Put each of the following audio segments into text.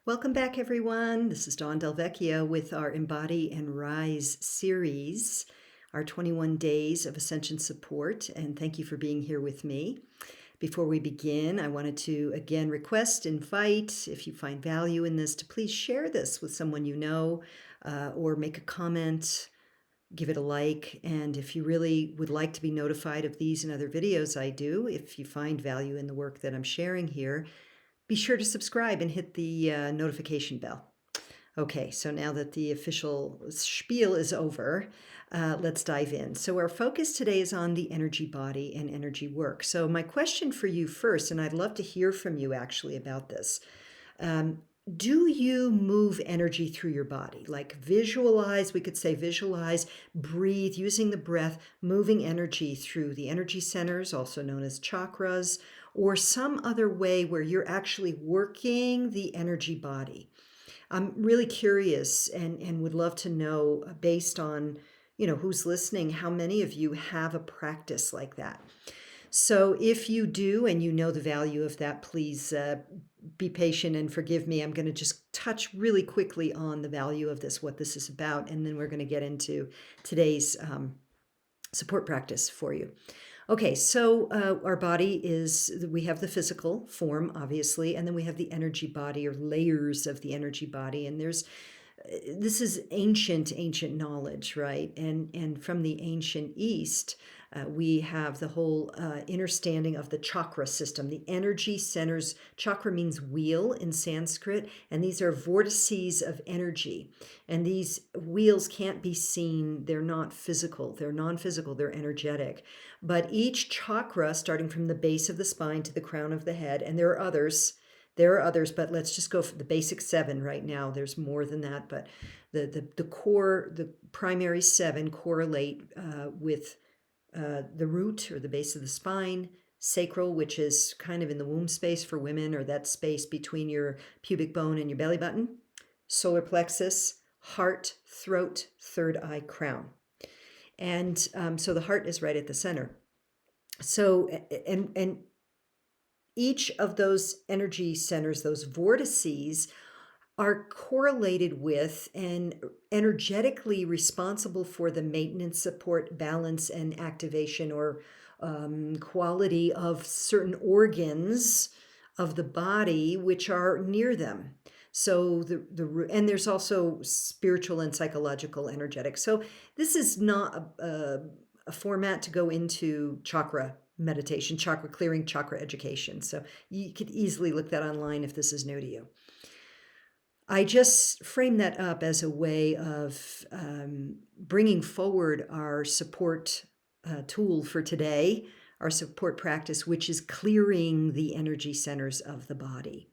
Welcome back, everyone. This is Dawn Delvecchio with our Embody and Rise series, our 21 days of ascension support. And thank you for being here with me. Before we begin, I wanted to again invite, if you find value in this, to please share this with someone you know or make a comment, give it a like. And if you really would like to be notified of these and other videos I do, if you find value in the work that I'm sharing here, be sure to subscribe and hit the notification bell. Okay, so now that the official spiel is over, let's dive in. So our focus today is on the energy body and energy work. So my question for you first, and I'd love to hear from you actually about this. Do you move energy through your body? Like visualize, we could say visualize, breathe, using the breath, moving energy through the energy centers, also known as chakras, or some other way where you're actually working the energy body. I'm really curious and would love to know, based on, who's listening, how many of you have a practice like that. So if you do and you know the value of that, please be patient and forgive me. I'm going to just touch really quickly on the value of this, what this is about, and then we're going to get into today's support practice for you. Okay, so our body we have the physical form, obviously, and then we have the energy body, or layers of the energy body. And this is ancient knowledge, right? And from the ancient East, we have the whole understanding of the chakra system, the energy centers. Chakra means wheel in Sanskrit, and these are vortices of energy. And these wheels can't be seen. They're not physical. They're non-physical. They're energetic. But each chakra, starting from the base of the spine to the crown of the head, and there are others, but let's just go for the basic 7 right now. There's more than that, but the core, the primary 7 correlate with the root, or the base of the spine, sacral, which is kind of in the womb space for women, or that space between your pubic bone and your belly button, solar plexus, heart, throat, third eye, crown. And so the heart is right at the center. So, and each of those energy centers, those vortices, are correlated with and energetically responsible for the maintenance, support, balance, and activation, or quality of certain organs of the body which are near them. So and there's also spiritual and psychological energetic. So this is not a format to go into chakra meditation, chakra clearing, chakra education. So you could easily look that online if this is new to you. I just frame that up as a way of bringing forward our support tool for today, our support practice, which is clearing the energy centers of the body,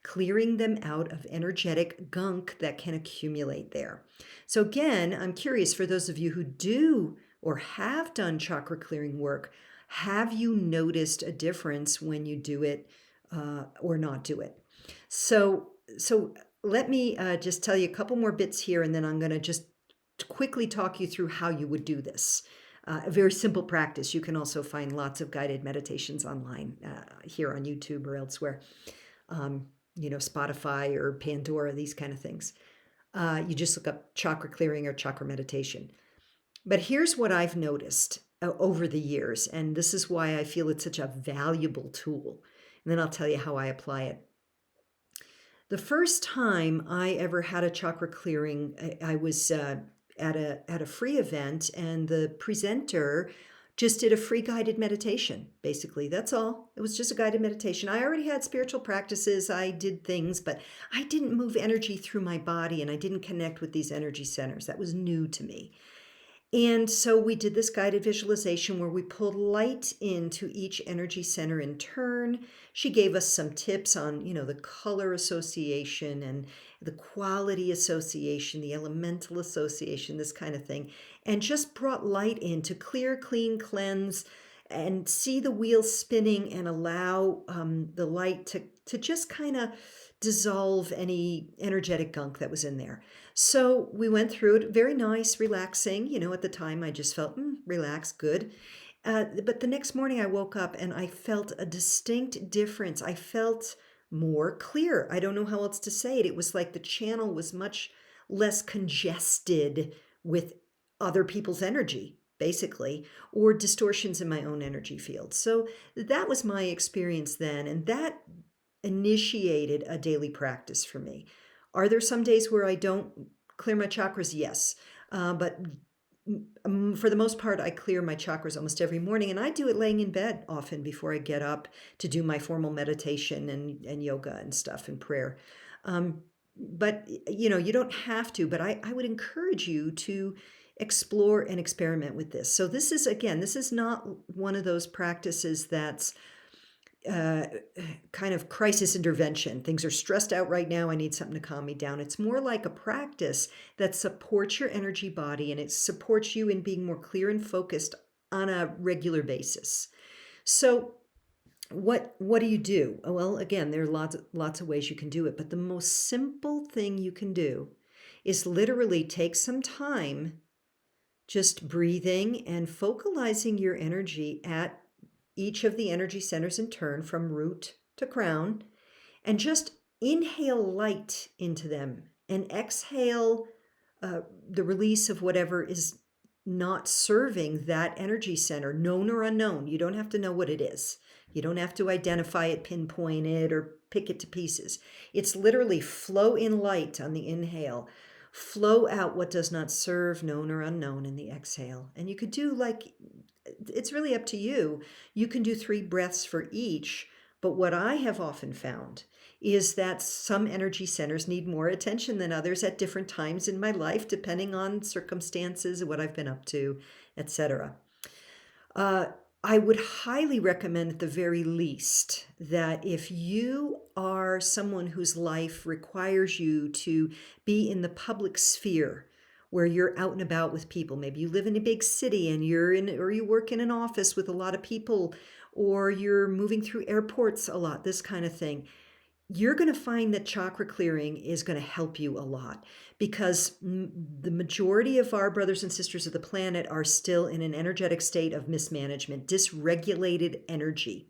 clearing them out of energetic gunk that can accumulate there. So again, I'm curious, for those of you who do or have done chakra clearing work, have you noticed a difference when you do it or not do it? So let me just tell you a couple more bits here, and then I'm going to just quickly talk you through how you would do this. A very simple practice. You can also find lots of guided meditations online here on YouTube or elsewhere. Spotify or Pandora, these kind of things. You just look up chakra clearing or chakra meditation. But here's what I've noticed over the years, and this is why I feel it's such a valuable tool. And then I'll tell you how I apply it. The first time I ever had a chakra clearing, I was at a free event, and the presenter just did a free guided meditation. Basically, that's all. It was just a guided meditation. I already had spiritual practices. I did things, but I didn't move energy through my body, and I didn't connect with these energy centers. That was new to me. And so we did this guided visualization where we pulled light into each energy center in turn. She gave us some tips on, the color association and the quality association, the elemental association, this kind of thing, and just brought light in to clear, clean, cleanse, and see the wheel spinning, and allow the light to just kind of dissolve any energetic gunk that was in there. So we went through it, very nice, relaxing. At the time I just felt relaxed, good. But the next morning I woke up and I felt a distinct difference. I felt more clear. I don't know how else to say it. It was like the channel was much less congested with other people's energy, basically, or distortions in my own energy field. So that was my experience then. And that initiated a daily practice for me. Are there some days where I don't clear my chakras? Yes. But for the most part, I clear my chakras almost every morning, and I do it laying in bed often before I get up to do my formal meditation and yoga and stuff and prayer. But you don't have to, but I would encourage you to explore and experiment with this. So this is, again, this is not one of those practices that's uh, kind of crisis intervention. Things are stressed out right now. I need something to calm me down. It's more like a practice that supports your energy body, and it supports you in being more clear and focused on a regular basis. So what do you do? Well, again, there are lots of ways you can do it, but the most simple thing you can do is literally take some time just breathing and focalizing your energy at each of the energy centers in turn from root to crown, and just inhale light into them and exhale the release of whatever is not serving that energy center, known or unknown. You don't have to know what it is. You don't have to identify it, pinpoint it, or pick it to pieces. It's literally flow in light on the inhale, flow out what does not serve, known or unknown, in the exhale. And you could do it's really up to you. You can do 3 breaths for each. But what I have often found is that some energy centers need more attention than others at different times in my life, depending on circumstances, what I've been up to, etc. I would highly recommend, at the very least, that if you are someone whose life requires you to be in the public sphere, where you're out and about with people, maybe you live in a big city and or you work in an office with a lot of people, or you're moving through airports a lot, this kind of thing, you're going to find that chakra clearing is going to help you a lot, because the majority of our brothers and sisters of the planet are still in an energetic state of mismanagement, dysregulated energy,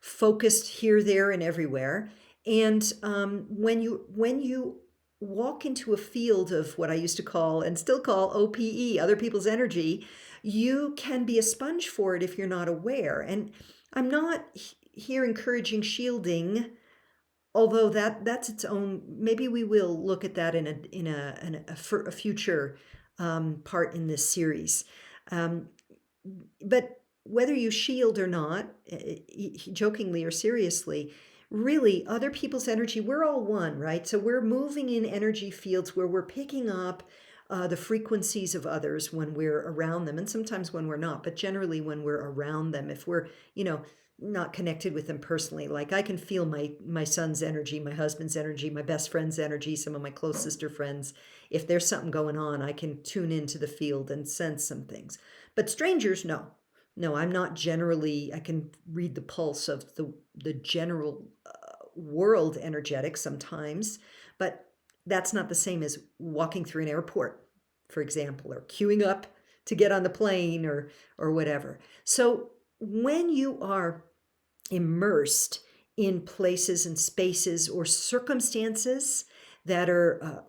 focused here, there, and everywhere. And when you walk into a field of what I used to call and still call OPE, other people's energy, you can be a sponge for it if you're not aware. And I'm not here encouraging shielding, although that's its own. Maybe we will look at that for a future part in this series. Um, but whether you shield or not, jokingly or seriously, really, other people's energy, we're all one, right? So we're moving in energy fields where we're picking up the frequencies of others when we're around them, and sometimes when we're not, but generally when we're around them. If we're, not connected with them personally, like I can feel my son's energy, my husband's energy, my best friend's energy, some of my close sister friends. If there's something going on, I can tune into the field and sense some things. But strangers, no, I'm not generally. I can read the pulse of the general world energetic sometimes, but that's not the same as walking through an airport, for example, or queuing up to get on the plane, or whatever. So when you are immersed in places and spaces or circumstances that are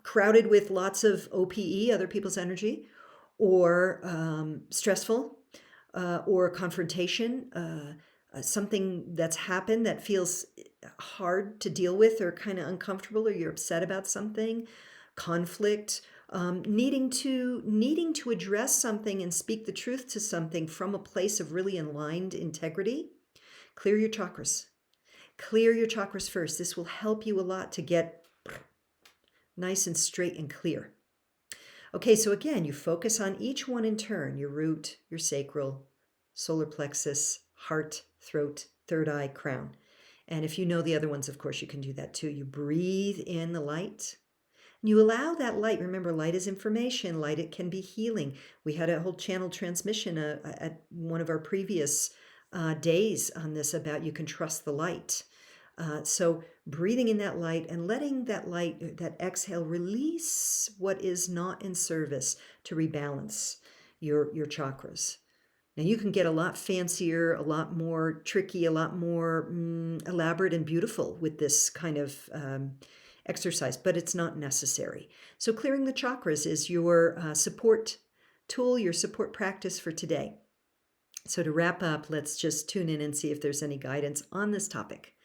crowded with lots of OPE, other people's energy, or stressful, or confrontation, something that's happened that feels hard to deal with or kind of uncomfortable, or you're upset about something, conflict, needing to address something and speak the truth to something from a place of really aligned integrity, clear your chakras. Clear your chakras first. This will help you a lot to get nice and straight and clear. Okay, so again, you focus on each one in turn: your root, your sacral, solar plexus, heart, throat, third eye, crown. And if you know the other ones, of course, you can do that too. You breathe in the light. You allow that light. Remember, light is information. Light, it can be healing. We had a whole channel transmission at one of our previous days on this about you can trust the light. So breathing in that light and letting that light, that exhale, release what is not in service to rebalance your chakras. Now, you can get a lot fancier, a lot more tricky, a lot more elaborate and beautiful with this kind of exercise, but it's not necessary. So, clearing the chakras is your support tool, your support practice for today. So, to wrap up, let's just tune in and see if there's any guidance on this topic.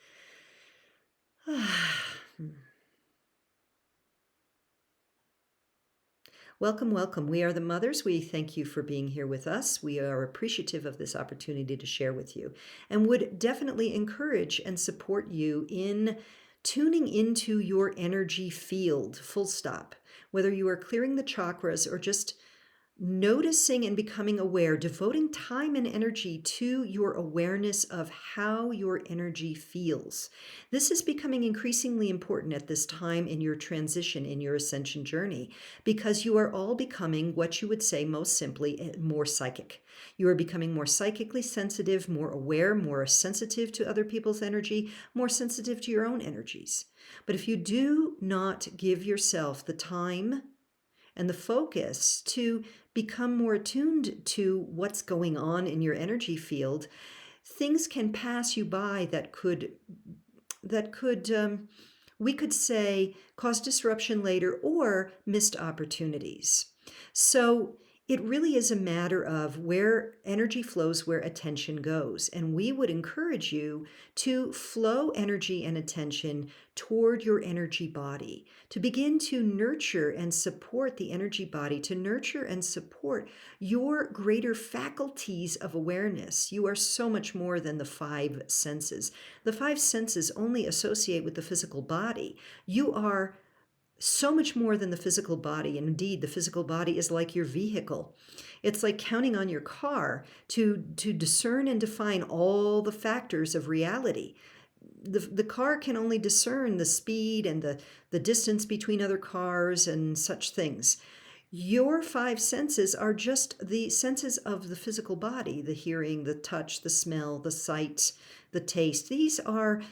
Welcome, welcome. We are the mothers. We thank you for being here with us. We are appreciative of this opportunity to share with you and would definitely encourage and support you in tuning into your energy field, full stop. Whether you are clearing the chakras or just noticing and becoming aware, devoting time and energy to your awareness of how your energy feels. This is becoming increasingly important at this time in your transition, in your ascension journey, because you are all becoming what you would say most simply more psychic. You are becoming more psychically sensitive, more aware, more sensitive to other people's energy, more sensitive to your own energies. But if you do not give yourself the time and the focus to become more attuned to what's going on in your energy field, things can pass you by that could we could say cause disruption later or missed opportunities. So it really is a matter of where energy flows, where attention goes. And we would encourage you to flow energy and attention toward your energy body, to begin to nurture and support the energy body, to nurture and support your greater faculties of awareness. You are so much more than the five senses. The five senses only associate with the physical body. You are so much more than the physical body. And indeed, the physical body is like your vehicle. It's like counting on your car to discern and define all the factors of reality. The car can only discern the speed and the distance between other cars and such things. Your five senses are just the senses of the physical body: the hearing, the touch, the smell, the sight, the taste. These are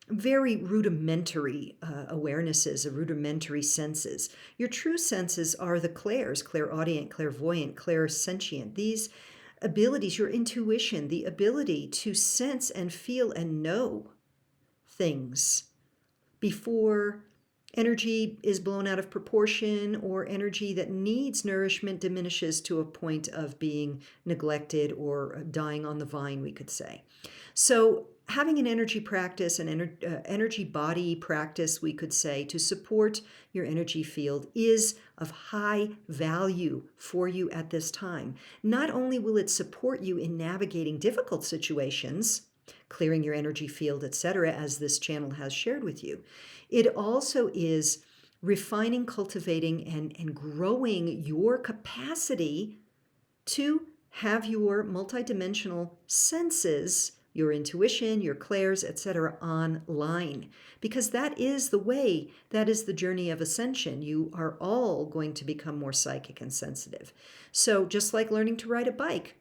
very rudimentary awarenesses, rudimentary senses. Your true senses are the clairs: clairaudient, clairvoyant, clairsentient. These abilities, your intuition, the ability to sense and feel and know things before energy is blown out of proportion or energy that needs nourishment diminishes to a point of being neglected or dying on the vine, we could say. So having an energy practice, an energy body practice, we could say, to support your energy field is of high value for you at this time. Not only will it support you in navigating difficult situations, clearing your energy field, etc., as this channel has shared with you, it also is refining, cultivating, and growing your capacity to have your multidimensional senses, your intuition, your clairs, etc., online. Because that is the way, that is the journey of ascension. You are all going to become more psychic and sensitive. So just like learning to ride a bike,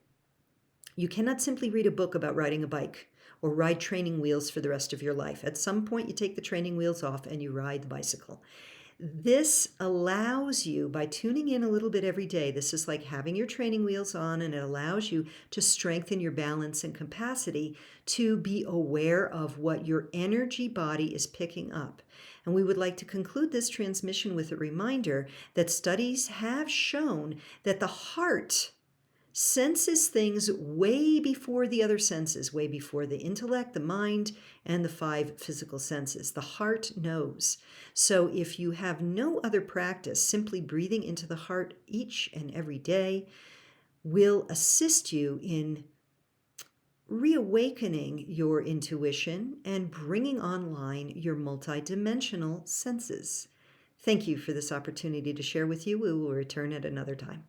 you cannot simply read a book about riding a bike or ride training wheels for the rest of your life. At some point, you take the training wheels off and you ride the bicycle. This allows you, by tuning in a little bit every day, this is like having your training wheels on, and it allows you to strengthen your balance and capacity to be aware of what your energy body is picking up. And we would like to conclude this transmission with a reminder that studies have shown that the heart senses things way before the other senses, way before the intellect, the mind, and the five physical senses. The heart knows. So if you have no other practice, simply breathing into the heart each and every day will assist you in reawakening your intuition and bringing online your multidimensional senses. Thank you for this opportunity to share with you. We will return at another time.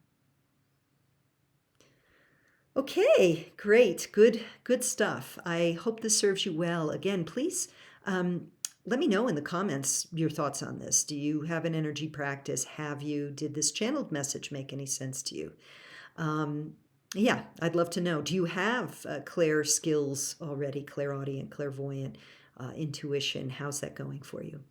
Okay, great. Good stuff. I hope this serves you well. Again, please let me know in the comments your thoughts on this. Do you have an energy practice? Did this channeled message make any sense to you? Yeah, I'd love to know. Do you have clair skills already? Clairaudient, clairvoyant, intuition. How's that going for you?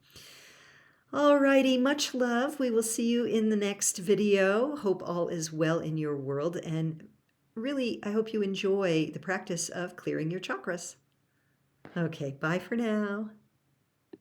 Alrighty, much love. We will see you in the next video. Hope all is well in your world, and really, I hope you enjoy the practice of clearing your chakras. Okay, bye for now.